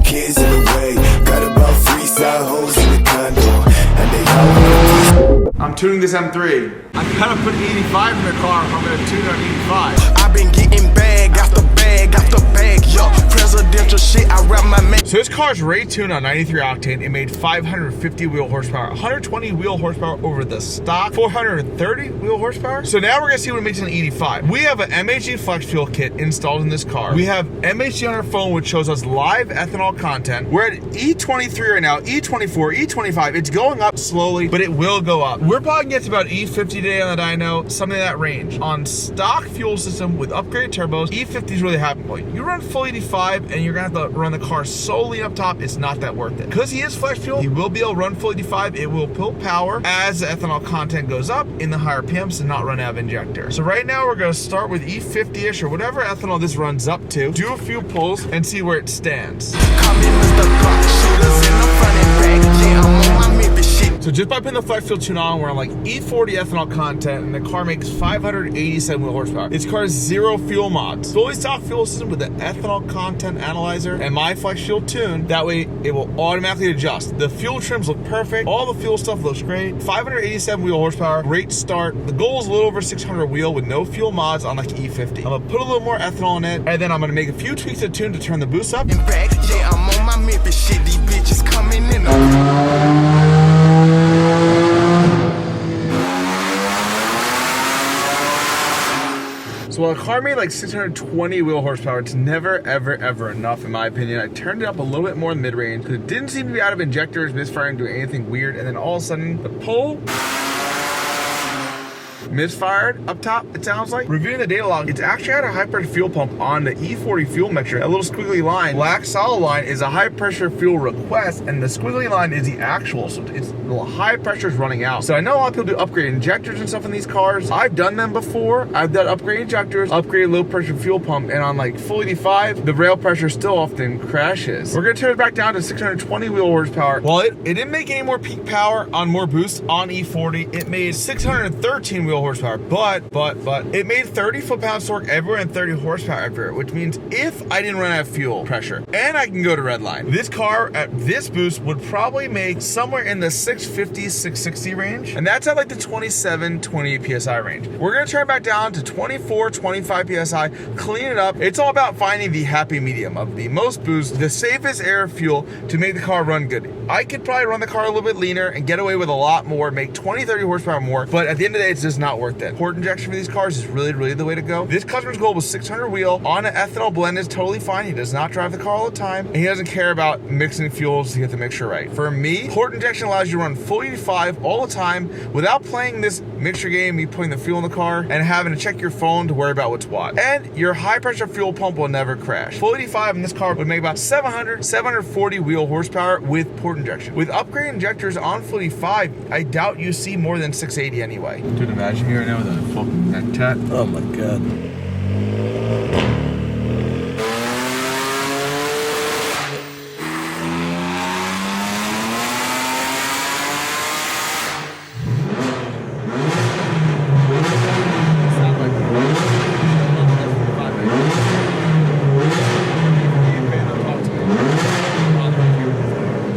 kids in the way. Got about 3 side hoes in the condo, and they all I'm tuning this M3. I gotta put 85 in the car if I'm gonna tune on 85. I've been getting bag after bag after bag, yo. Presidential shit, I wrap my man. So this car's rate tuned on 93 octane. It made 550 wheel horsepower, 120 wheel horsepower over the stock, 430 wheel horsepower. So now we're gonna see what it makes on 85. We have an MHD flex fuel kit installed in this car. We have MHD on our phone, which shows us live ethanol content. We're at E23 right now, E24, E25. It's going up slowly, but it will go up. We're probably gonna get to about E50 today on the dyno, something in that range. On stock fuel system with upgraded turbos, E50 is really the happy point. You run full 85 and you're gonna have to run the car solely up top. It's not that worth it. Because he is flex fuel, he will be able to run full 85. It will pull power as the ethanol content goes up in the higher PMs and not run out of injector. So right now we're gonna start with E50-ish or whatever ethanol this runs up to, do a few pulls and see where it stands. So just by putting the flex fuel tune on, we're on like E40 ethanol content, and the car makes 587 wheel horsepower. This car has 0 fuel mods. Fully stock fuel system with the ethanol content analyzer and my flex fuel tune. That way it will automatically adjust. The fuel trims look perfect. All the fuel stuff looks great. 587 wheel horsepower, great start. The goal is a little over 600 wheel with no fuel mods on like E50. I'm gonna put a little more ethanol in it, and then I'm gonna make a few tweaks to the tune to turn the boost up. Yeah, I'm on my Memphis shit. These bitches coming in. So while the car made like 620 wheel horsepower, it's never, ever, ever enough in my opinion. I turned it up a little bit more in mid-range because it didn't seem to be out of injectors, misfiring, doing anything weird. And then all of a sudden, the pull misfired up top, it sounds like. Reviewing the data log, it's actually had a high pressure fuel pump on the E40 fuel mixture. That little squiggly line, black solid line, is a high pressure fuel request, and the squiggly line is the actual. So it's the high pressure is running out. So I know a lot of people do upgrade injectors and stuff in these cars. I've done them before. I've done upgrade injectors, upgrade low pressure fuel pump, and on like full 85, the rail pressure still often crashes. We're gonna turn it back down to 620 wheel horsepower. While it didn't make any more peak power on more boost on E40, it made 613 wheel horsepower, but it made 30 foot-pounds torque everywhere and 30 horsepower everywhere, which means if I didn't run out of fuel pressure and I can go to red line, this car at this boost would probably make somewhere in the 650, 660 range, and that's at like the 27, 28 PSI range. We're gonna turn it back down to 24, 25 PSI, clean it up. It's all about finding the happy medium of the most boost, the safest air fuel to make the car run good. I could probably run the car a little bit leaner and get away with a lot more, make 20, 30 horsepower more, but at the end of the day, it's just not worth it. Port injection for these cars is really the way to go. This customer's goal was 600 wheel on an ethanol blend is totally fine. He does not drive the car all the time, and he doesn't care about mixing fuels to get the mixture right. For me, port injection allows you to run full 85 all the time without playing this mixture game, me putting the fuel in the car and having to check your phone to worry about what's what. And your high pressure fuel pump will never crash. Full 85 in this car would make about 700, 740 wheel horsepower with port injection. With upgrade injectors on full 85, I doubt you see more than 680 anyway. Dude, imagine me right now with a fucking neck tat. Oh my god.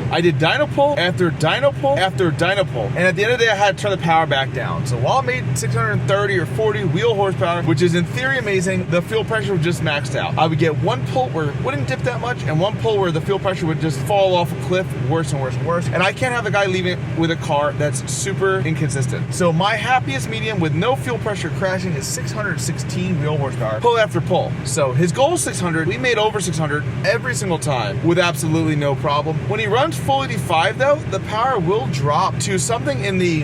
I did dyno pull after dyno pull after dyno pull, and at the end of the day I had to turn the power back down. So while I made 630 or 40 wheel horsepower, which is in theory amazing, the fuel pressure was just maxed out. I would get one pull where it wouldn't dip that much, and one pull where the fuel pressure would just fall off a cliff worse and worse and worse. And I can't have a guy leaving with a car that's super inconsistent. So my happiest medium with no fuel pressure crashing is 616 wheel horsepower, pull after pull. So his goal is 600. We made over 600 every single time with absolutely no problem. When he runs full 85 though, the power will drop to something in the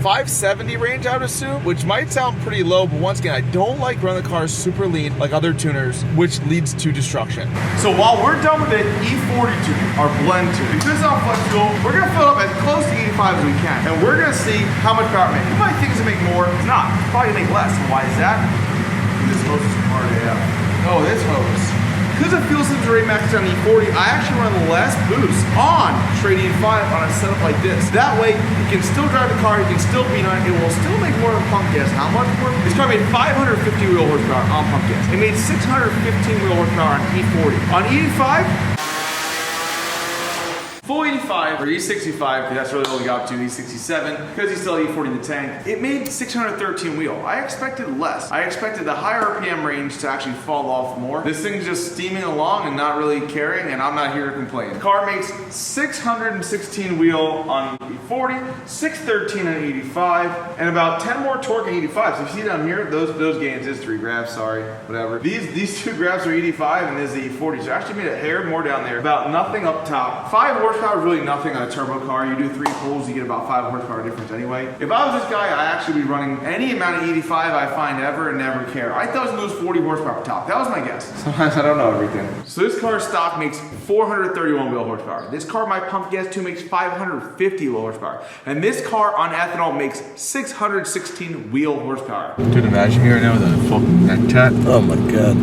570 range, I would assume, which might sound pretty low, but once again, I don't like running the cars super lean like other tuners, which leads to destruction. So while we're done with the E40 tune, our blend tune, because it's on flex fuel, we're gonna fill it up as close to 85 as we can, and we're gonna see how much power it makes. You might think it's gonna make more, it's not. It's probably gonna make less. And why is that? Because this hose is hard AF. Oh, this hose. Because the fuel system's already maxed on E40, I actually run less boost on straight E5 on a setup like this. That way, you can still drive the car, you can still beat on it, it will still make more than pump gas. How much more? This car made 550 wheel horsepower on pump gas. It made 615 wheel horsepower on E40. On E85, Full 85 or E65, because that's really all we got up to, E67, because he's still E40 in the tank. It made 613 wheel. I expected less. I expected the higher RPM range to actually fall off more. This thing's just steaming along and not really caring, and I'm not here to complain. The car makes 616 wheel on E40, 613 on 85, and about 10 more torque on 85. So you see down here, those gains is 3 grabs, sorry, whatever. These 2 grabs are 85 and this is the E40. So I actually made a hair more down there. About nothing up top. 5 horsepower is really nothing on a turbo car. You do 3 pulls, you get about 5 horsepower difference anyway. If I was this guy, I'd actually be running any amount of 85 I find ever and never care. I thought it was lose 40 horsepower up top. That was my guess. Sometimes I don't know everything. So this car stock makes 431 wheel horsepower. This car my pump gas to makes 550 wheel horsepower. And this car on ethanol makes 616 wheel horsepower. Dude, imagine me right now with a full neck tat. Oh my god.